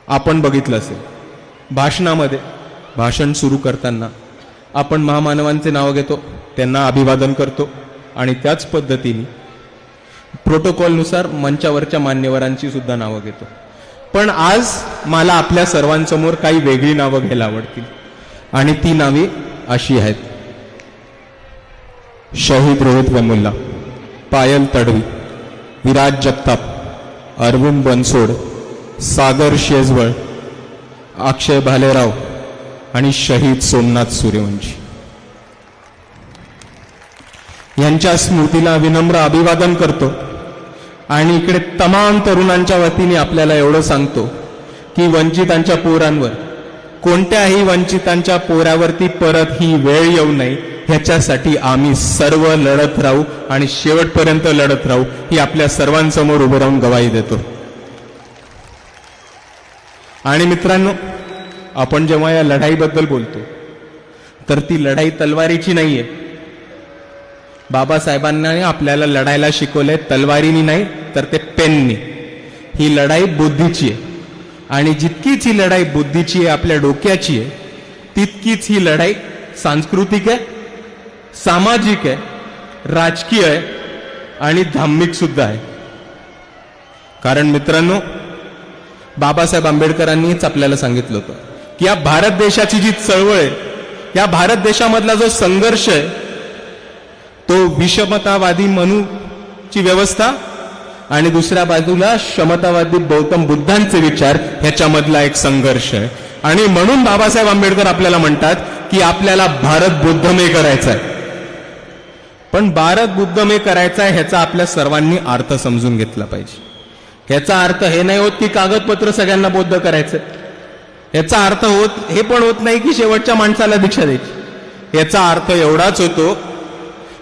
आपण बघितलं असेल भाषणामध्ये, भाषण सुरू करताना आपण महामानवांचे नाव घेतो, त्यांना अभिवादन करतो आणि त्याच पद्धतीने प्रोटोकॉलनुसार मंचावरच्या मान्यवरांची सुद्धा नावं घेतो. पण आज मला आपल्या सर्वांसमोर काही वेगळी नावं घ्यायला आवडतील आणि ती नावे अशी आहेत: शहीद रोहित वेमुल्ला, पायल तडवी, विराज जगताप, अरविंद बनसोड, सागर शेजवळ, अक्षय भालेराव आणि शहीद सोमनाथ सूर्यवंशी यांच्या स्मृतीला विनम्र अभिवादन करतो. आणि इकडे तमाम तरुणांच्या वतीने आपल्याला एवढं सांगतो की वंचितांच्या पोरांवर, कोणत्याही वंचितांच्या पोरावरती परत ही वेळ येऊ नये ह्याच्यासाठी आम्ही सर्व लढत राहू आणि शेवटपर्यंत लढत राहू ही आपल्या सर्वांसमोर उभं राहून गवाही देतो. आणि मित्रांनो, आपण जेव्हा या लढाईबद्दल बोलतो तर ती लढाई तलवारीची नाहीये. बाबासाहेबांना आपल्याला लढायला शिकवलंय तलवारीनी नाही तर ते पेननी. ही लढाई बुद्धीची आहे आणि जितकीच ही लढाई बुद्धीची आहे, आपल्या डोक्याची आहे, तितकीच ही लढाई सांस्कृतिक आहे, सामाजिक आहे, राजकीय आहे आणि धार्मिक सुद्धा आहे. कारण मित्रांनो, बाबासाहेब आंबेडकरांनीच आपल्याला सांगितलं होतं की या भारत देशाची जी चळवळ आहे, या भारत देशामधला जो संघर्ष आहे तो विषमतावादी मनूची व्यवस्था आणि दुसऱ्या बाजूला क्षमतावादी गौतम बुद्धांचे विचार ह्याच्यामधला एक संघर्ष आहे. आणि म्हणून बाबासाहेब आंबेडकर आपल्याला म्हणतात की आपल्याला भारत बुद्धमय करायचा आहे. पण भारत बुद्धमय करायचा आहे ह्याचा आपल्या सर्वांनी अर्थ समजून घेतला पाहिजे. ह्याचा अर्थ हे नाही होत की कागदपत्र सगळ्यांना बौद्ध करायचं. ह्याचा अर्थ हे पण होत नाही की शेवटच्या माणसाला दीक्षा द्यायची. ह्याचा अर्थ एवढाच होतो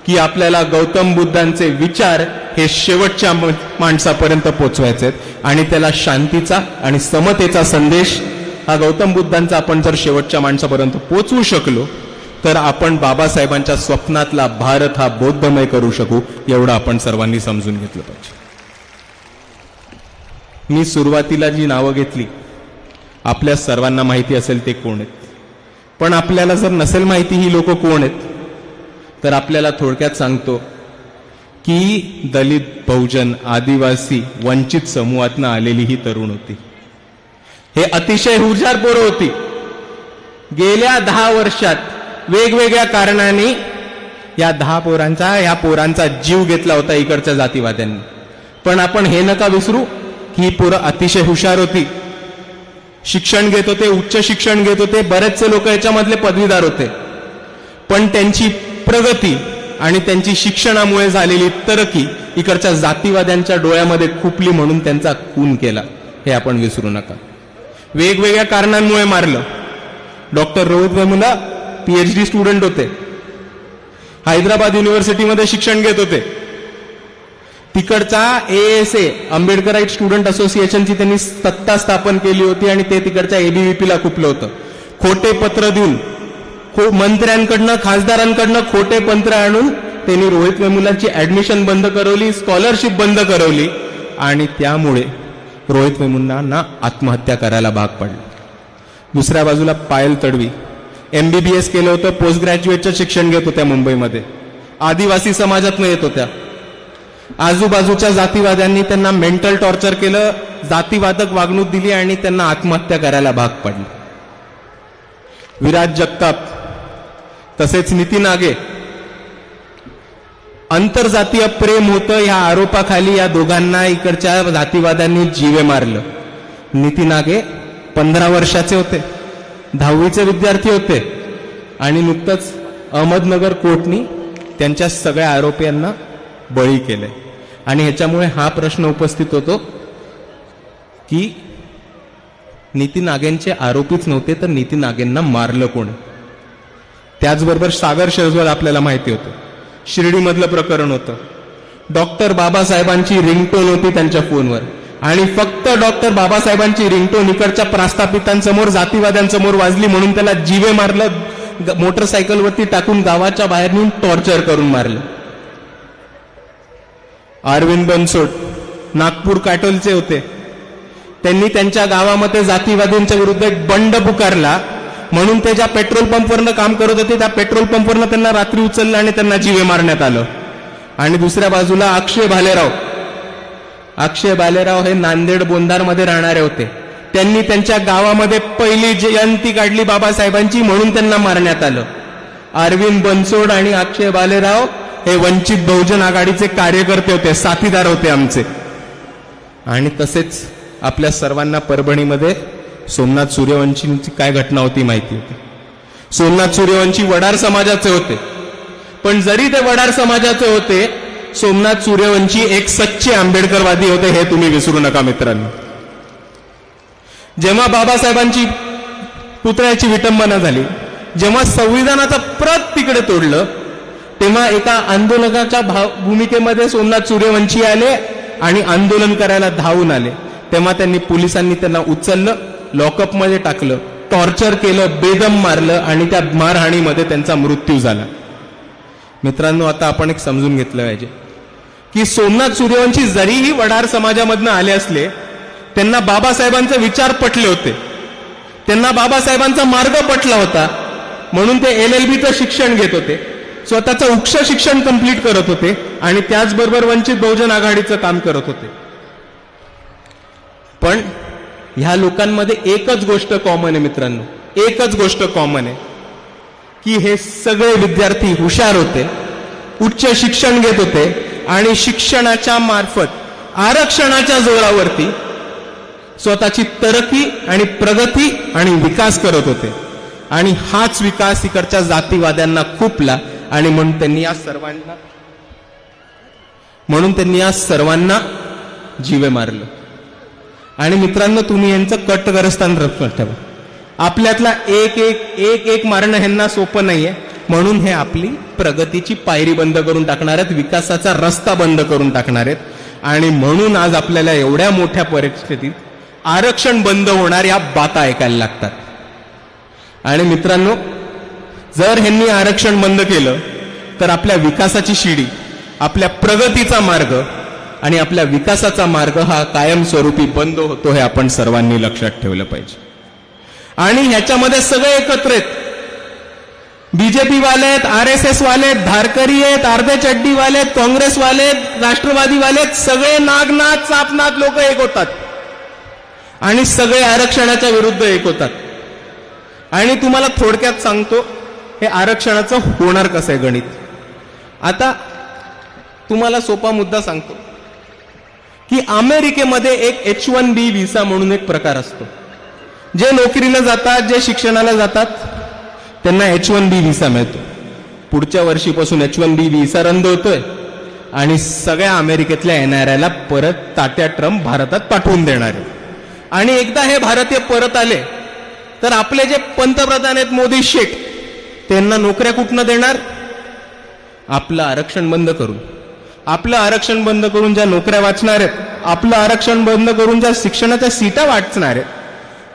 की आपल्याला गौतम बुद्धांचे विचार हे शेवटच्या माणसापर्यंत पोचवायचे आहेत आणि त्याला शांतीचा आणि समतेचा संदेश हा गौतम बुद्धांचा आपण जर शेवटच्या माणसापर्यंत पोचवू शकलो तर आपण बाबासाहेबांच्या स्वप्नातला भारत हा बौद्धमय करू शकू, एवढं आपण सर्वांनी समजून घेतलं पाहिजे. मी सुरुवातीला जी नावं घेतली आपल्या सर्वांना माहिती असेल ते कोण आहेत. पण आपल्याला जर नसेल माहिती ही लोक कोण आहेत तर आपल्याला थोडक्यात सांगतो की दलित, बहुजन, आदिवासी, वंचित समूहातनं आलेली ही तरुण होती. हे अतिशय हुशार पोरं होती. गेल्या 10 वर्षात वेगवेगळ्या कारणाने या पोरांचा जीव घेतला होता इकडच्या जातीवाद्यांनी. पण आपण हे नका विसरू की ही पोरं अतिशय हुशार होती, शिक्षण घेत होते, उच्च शिक्षण घेत होते, बरेचसे लोक याच्यामधले पदवीधर होते. पण त्यांची प्रगती आणि त्यांची शिक्षणामुळे झालेली तरक्की इकडच्या जातीवाद्यांच्या डोळ्यामध्ये खुपली म्हणून त्यांचा खून केला, हे आपण विसरू नका. वेगवेगळ्या कारणांमुळे मारलं. Doctor Rohit Vemula PhD student होते, हैदराबाद युनिव्हर्सिटीमध्ये शिक्षण घेत होते. तिकडचा ASA आंबेडकराईट स्टुडंट असोसिएशनची त्यांनी सत्ता स्थापन केली होती आणि ते तिकडच्या ABVP ला खुपलं होतं. खोटे पत्र देऊन मंत्र्यांकडनं, खासदारांकडनं खोटे पत्र आणून त्यांनी रोहित वेमुल्लाची ऍडमिशन बंद करवली, स्कॉलरशिप बंद करवली आणि त्यामुळे रोहित वेमुल्लांना आत्महत्या करायला भाग पडलं. दुसऱ्या बाजूला पायल तडवी MBBS केलं होतं, पोस्ट ग्रॅज्युएटचं शिक्षण घेत होत्या मुंबईमध्ये, आदिवासी समाजातनं येत होत्या. आजूबाजूच्या जातीवाद्यांनी त्यांना मेंटल टॉर्चर केलं, जातीवादक वागणूक दिली आणि त्यांना आत्महत्या करायला भाग पडली. विराज जगताप तसेच नितीन आगे, आंतरजातीय प्रेम होतं ह्या आरोपाखाली या दोघांना इकडच्या जातीवाद्यांनी जीवे मारलं. नितीन आगे 15 वर्षाचे होते, 10वीचे विद्यार्थी होते आणि नुकतंच अहमदनगर कोर्टनी त्यांच्या सगळ्या आरोपींना बळी केले. आणि ह्याच्यामुळे हा प्रश्न उपस्थित होतो की नितीन आगेंचे आरोपीच नव्हते तर नितीन आगेंना मारलं कोण. त्याचबरोबर सागर शेजवळ आपल्याला माहिती होतं, शिर्डीमधलं प्रकरण होतं. डॉक्टर बाबासाहेबांची रिंगटोन होती त्यांच्या फोनवर आणि फक्त डॉक्टर बाबासाहेबांची रिंगटोन इकडच्या प्रस्थापितांसमोर, जातीवाद्यांसमोर वाजली म्हणून त्याला जीवे मारलं, मोटरसायकलवरती टाकून गावाच्या बाहेर नेऊन टॉर्चर करून मारलं. अरविंद बनसोड नागपूर काटोलचे होते, त्यांनी त्यांच्या गावामध्ये जातीवादींच्या विरुद्ध एक बंड पुकारला, म्हणून ते ज्या पेट्रोल पंपवरनं काम करत होते त्या पेट्रोल पंपवरनं त्यांना रात्री उचललं आणि त्यांना जीवे मारण्यात आलं. आणि दुसऱ्या बाजूला अक्षय भालेराव हे नांदेड बोंधारमध्ये राहणारे होते. त्यांनी त्यांच्या गावामध्ये पहिली जयंती काढली बाबासाहेबांची, म्हणून त्यांना मारण्यात आलं. अरविंद बनसोड आणि अक्षय भालेराव हे वंचित बहुजन आघाडीचे कार्यकर्ते होते, साथीदार होते आमचे. आणि तसेच आपल्या सर्वांना परभणीमध्ये सोमनाथ सूर्यवंशींची काय घटना होती माहिती होती. सोमनाथ सूर्यवंशी वडार समाजाचे होते, पण जरी ते वडार समाजाचे होते, सोमनाथ सूर्यवंशी एक सच्चे आंबेडकरवादी होते, हे तुम्ही विसरू नका मित्रांनो. जेव्हा बाबासाहेबांची पुतळ्याची विटंबना झाली, जेव्हा संविधानाचं प्रत तिकडे तोडलं, तेव्हा एका आंदोलकाच्या भूमिकेमध्ये सोमनाथ सूर्यवंशी आले आणि आंदोलन करायला धावून आले. तेव्हा पोलिसांनी त्यांना उचललं, लॉकअपमध्ये टाकलं, टॉर्चर केलं, बेदम मारलं आणि त्या मारहाणीमध्ये त्यांचा मृत्यू झाला. मित्रांनो, आता आपण एक समजून घेतलं पाहिजे की सोमनाथ सूर्यवंशी जरीही वडार समाजामधनं आले असले, त्यांना बाबासाहेबांचे विचार पटले होते, त्यांना बाबासाहेबांचा मार्ग पटला होता, म्हणून ते LLBचं शिक्षण घेत होते, स्वतःचं उच्च शिक्षण कंप्लीट करत होते आणि त्याचबरोबर वंचित बहुजन आघाडीचं काम करत होते. पण ह्या लोकांमध्ये एकच गोष्ट कॉमन आहे मित्रांनो, एकच गोष्ट कॉमन आहे की हे सगळे विद्यार्थी हुशार होते, उच्च शिक्षण घेत होते आणि शिक्षणाच्या मार्फत आरक्षणाच्या जोरावरती स्वतःची तरक्की आणि प्रगती आणि विकास करत होते. आणि हाच विकास इकडच्या जातीवाद्यांना खूपला आणि म्हणून त्यांनी या सर्वांना जीवे मारलं. आणि मित्रांनो, तुम्ही यांचं कटकरस्थान लक्षात ठेवा. आपल्यातला एक मारणं ह्यांना सोपं नाहीये, म्हणून हे आपली प्रगतीची पायरी बंद करून टाकणार आहेत, विकासाचा रस्ता बंद करून टाकणार आहेत. आणि म्हणून आज आपल्याला एवढ्या मोठ्या परिस्थितीत आरक्षण बंद होणार या बाता ऐकायला लागतात. आणि मित्रांनो, जर ह्यांनी आरक्षण बंद केलं तर आपल्या विकासाची शिडी, आपल्या प्रगतीचा मार्ग आणि आपल्या विकासाचा मार्ग हा कायमस्वरूपी बंद होतो, हे आपण सर्वांनी लक्षात ठेवलं पाहिजे. आणि ह्याच्यामध्ये सगळे एकत्र आहेत. बीजेपी वाले आहेत, RSS वाले आहेत, धारकरी आहेत, अर्धे चड्डी वाले आहेत, काँग्रेस वाले आहेत, राष्ट्रवादी वाले आहेत, सगळे नागनाथ सापनाथ लोक एक होतात आणि सगळे आरक्षणाच्या विरुद्ध एक होतात. आणि तुम्हाला थोडक्यात सांगतो हे आरक्षणाचं होणार कसं आहे गणित. आता तुम्हाला सोपा मुद्दा सांगतो की अमेरिकेमध्ये एक H1B व्हिसा म्हणून एक प्रकार असतो. जे नोकरीला जातात, जे शिक्षणाला जातात, त्यांना H1B व्हिसा मिळतो. पुढच्या वर्षीपासून H1B व्हिसा रद्द होतोय आणि सगळ्या अमेरिकेतल्या NRIला परत तात्या ट्रम्प भारतात पाठवून देणार आहे. आणि एकदा हे भारतीय परत आले तर आपले जे पंतप्रधान आहेत मोदी शेठ, त्यांना नोकऱ्या कुठनं देणार? आपलं आरक्षण बंद करून. आपलं आरक्षण बंद करून ज्या नोकऱ्या वाचणार आहेत, आपलं आरक्षण बंद करून ज्या शिक्षणाच्या सीटा वाचणार आहेत,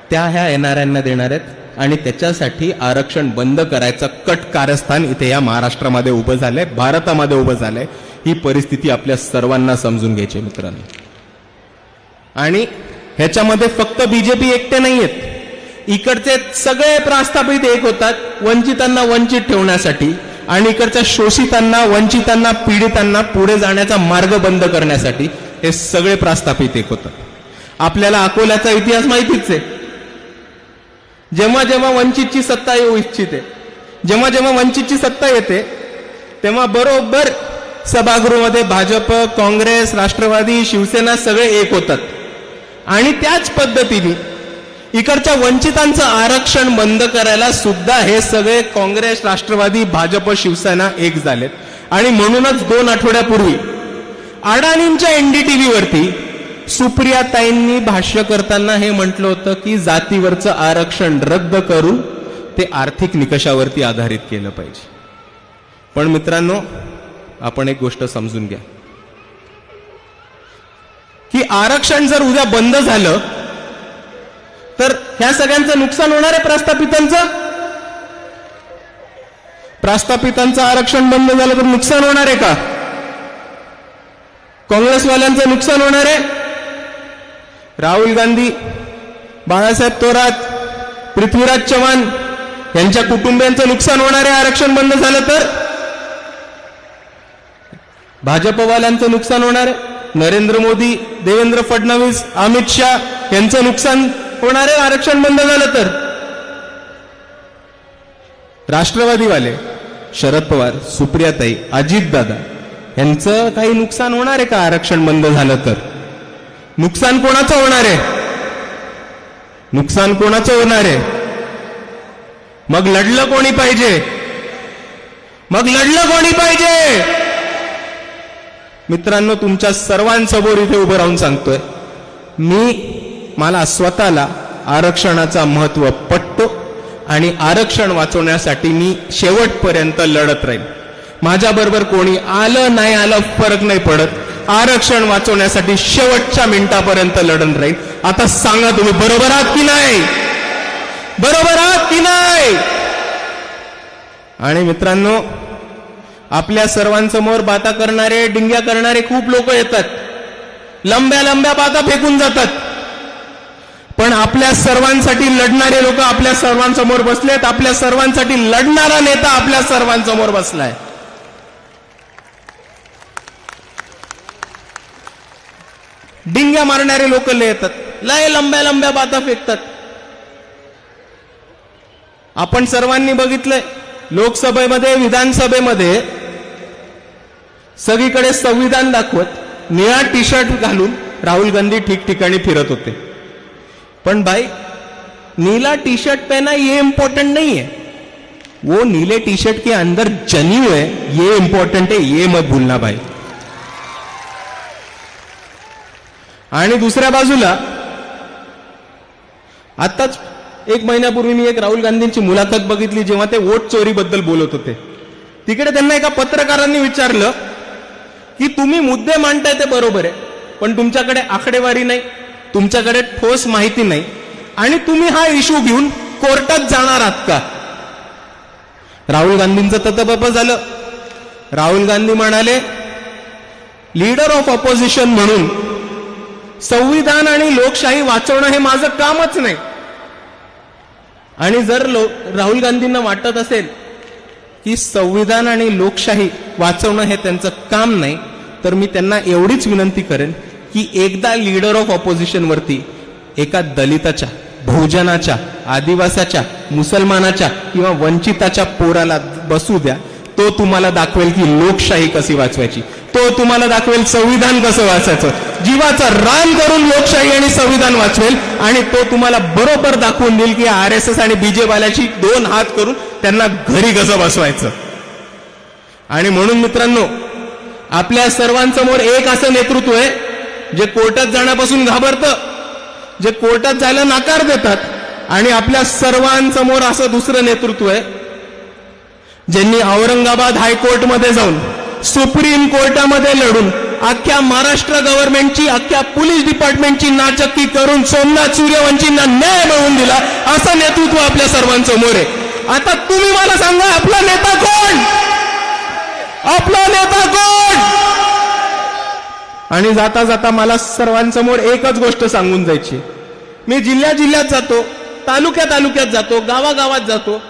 त्या ह्या NRIंना देणार आहेत. आणि त्याच्यासाठी आरक्षण बंद करायचं कट कारस्थान इथे या महाराष्ट्रामध्ये उभं झालंय, भारतामध्ये उभं झालंय. ही परिस्थिती आपल्या सर्वांना समजून घ्यायची मित्रांनो. आणि ह्याच्यामध्ये फक्त बीजेपी एकटे नाही आहेत, इकडचे सगळे प्रस्थापित एक होतात वंचितांना वंचित ठेवण्यासाठी आणि इकडच्या शोषितांना, वंचितांना, पीडितांना पुढे जाण्याचा मार्ग बंद करण्यासाठी हे सगळे प्रस्थापित एक होतात. आपल्याला अकोल्याचा इतिहास माहितीच आहे. जेव्हा जेव्हा वंचितची सत्ता येऊ इच्छिते, जेव्हा जेव्हा वंचितची सत्ता येते, तेव्हा बरोबर सभागृहामध्ये भाजप, काँग्रेस, राष्ट्रवादी, शिवसेना सगळे एक होतात. आणि त्याच पद्धतीने इकडच्या वंचितांचं आरक्षण बंद करायला सुद्धा हे सगळे काँग्रेस, राष्ट्रवादी, भाजप, शिवसेना एक झालेत. आणि म्हणूनच 2 आठवड्यापूर्वी अडाणींच्या NDTV वरती सुप्रियाताईंनी भाष्य करताना हे म्हटलं होतं की जातीवरचं आरक्षण रद्द करून ते आर्थिक निकषावरती आधारित केलं पाहिजे. पण मित्रांनो, आपण एक गोष्ट समजून घ्या की आरक्षण जर उद्या बंद झालं तर ह्या सगळ्यांचं नुकसान होणार आहे. प्रस्थापितांचं आरक्षण बंद झालं तर नुकसान होणार आहे का? काँग्रेसवाल्यांचं नुकसान होणार आहे, राहुल गांधी, बाळासाहेब थोरात, पृथ्वीराज चव्हाण यांच्या कुटुंबियांचं नुकसान होणार आहे आरक्षण बंद झालं तर. भाजपवाल्यांचं नुकसान होणार आहे. नरेंद्र मोदी, देवेंद्र फडणवीस, अमित शाह यांचं नुकसान होणार आहे आरक्षण बंद झालं तर. राष्ट्रवादीवाले शरद पवार, सुप्रियाताई, अजितदादा यांचं काही नुकसान होणार आहे का आरक्षण बंद झालं तर. नुकसान कोणाचं होणार आहे? नुकसान कोणाचं होणार आहे? मग लढलं कोणी पाहिजे? मग लढलं कोणी पाहिजे? मित्रांनो, तुमच्या सर्वांसमोर इथे उभं राहून सांगतोय, मला स्वतःला आरक्षणाचा महत्व पटतो आणि आरक्षण वाचवण्यासाठी मी शेवटपर्यंत लढत राहील. माझ्याबरोबर कोणी आलं नाही आलं फरक नाही पडत. आरक्षण वाचवण्यासाठी शेवटच्या मिनिटापर्यंत लढत राहील. आता सांगा तुम्ही बरोबर आहात की नाही? बरोबर आहात की नाही? आणि मित्रांनो, आपल्या सर्वांसमोर बाता करणारे, डिंग्या करणारे खूप लोक येतात, लंब्या लंब्या बाता फेकून जातात. पण आपल्या सर्वांसाठी लढणारे लोक आपल्या सर्वांसमोर बसलेत. आपल्या सर्वांसाठी लढणारा नेता आपल्या सर्वांसमोर बसलाय. डिंग्या मारणारे लोक लय येतात, लय लंब्या लंब्या बाता फेकतात. आपण सर्वांनी बघितलंय, लोकसभेमध्ये, विधानसभेमध्ये सगळीकडे संविधान दाखवत निळा टी शर्ट घालून राहुल गांधी ठिकठिकाणी फिरत होते. पण भाई, नीला टी शर्ट पहना ये इंपॉर्टेंट नहीं है, वो नीले टी शर्ट के अंदर जनेऊ है ये इंपॉर्टेंट है, ये मत भूलना भाई. आणि दुसऱ्या बाजूला आताच 1 महिन्यापूर्वी मी एक राहुल गांधींची मुलाखत बघितली, जेव्हा ते वोट चोरीबद्दल बोलत होते. तिकडे त्यांना एका पत्रकारांनी विचारलं की तुम्ही मुद्दे मांडताय ते बरोबर आहे, पण तुमच्याकडे आकडेवारी नाही, तुमच्याकडे ठोस माहिती नाही, आणि तुम्ही हा इश्यू घेऊन कोर्टात जाणार आहात का? राहुल गांधींचं ततबप झालं. राहुल गांधी म्हणाले, लीडर ऑफ ऑपोजिशन म्हणून संविधान आणि लोकशाही वाचवणं हे माझं कामच नाही. आणि जर राहुल गांधींना वाटत असेल की संविधान आणि लोकशाही वाचवणं हे त्यांचं काम नाही, तर मी त्यांना एवढीच विनंती करेन की एकदा लीडर ऑफ ऑपोजिशन वरती एका दलिताच्या, बहुजनाच्या, आदिवासाच्या, मुसलमानाच्या किंवा वंचिताच्या पोराला बसू द्या. तो तुम्हाला दाखवेल की लोकशाही कशी वाचवायची, तो तुम्हाला दाखवेल संविधान कसं वाचायचं. जीवाचं रान करून लोकशाही आणि संविधान वाचवेल, आणि तो तुम्हाला बरोबर दाखवून देईल की RSS आणि बीजेपीवाल्याची 2 हात करून त्यांना घरी कसं बसवायचं. आणि म्हणून मित्रांनो, आपल्या सर्वांसमोर एक असं नेतृत्व आहे जे कोर्टात जाण्यापासून घाबरतं, जे कोर्टात जायला नकार देतात, आणि आपल्या सर्वांसमोर असं दुसरं नेतृत्व आहे ज्यांनी औरंगाबाद हायकोर्टमध्ये जाऊन, सुप्रीम कोर्टामध्ये लढून, अख्ख्या महाराष्ट्र गव्हर्नमेंटची, अख्ख्या पोलीस डिपार्टमेंटची नाचक्की करून सोमनाथ सूर्यवंशींना न्याय मिळवून दिला. असं नेतृत्व आपल्या सर्वांसमोर आहे. आता तुम्ही मला सांगा, आपला नेता कोण? आपला नेता कोण? आणि जाता जाता मला सर्वांसमोर एकच गोष्ट सांगून जायची. मी जिल्ह्यात जातो, तालुक्यात जातो, गावागावात जातो,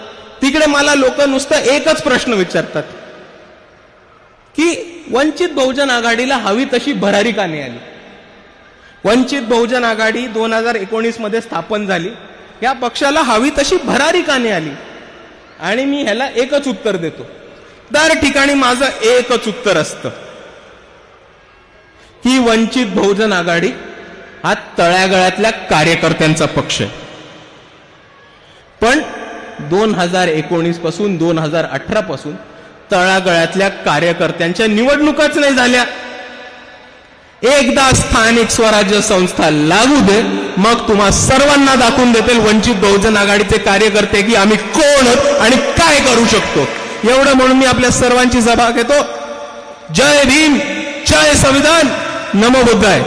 तिकडे मला लोक नुसतं एकच प्रश्न विचारतात की वंचित बहुजन आघाडीला हवी तशी भरारी का नाही आली. वंचित बहुजन आघाडी 2019 मध्ये स्थापन झाली, या पक्षाला हवी तशी भरारी का नाही आली. आणि मी ह्याला एकच उत्तर देतो. दर ठिकाणी माझं एकच उत्तर असतं की वंचित बहुजन आघाडी हा तळागाळातल्या कार्यकर्त्यांचा पक्ष आहे. पण 2019 पासून 2018 पासून तळागाळातल्या कार्यकर्त्यांच्या निवडणुकाच नाही झाल्या. एकदा स्थानिक स्वराज्य संस्था लागू दे, मग तुम्हा सर्वांना दाखवून देतील वंचित बहुजन आघाडीचे कार्यकर्ते की आम्ही कोण आणि काय करू शकतो. एवढं म्हणून मी आपल्या सर्वांची सभा घेतो. जय भीम, जय संविधान, नमो बुद्धाय.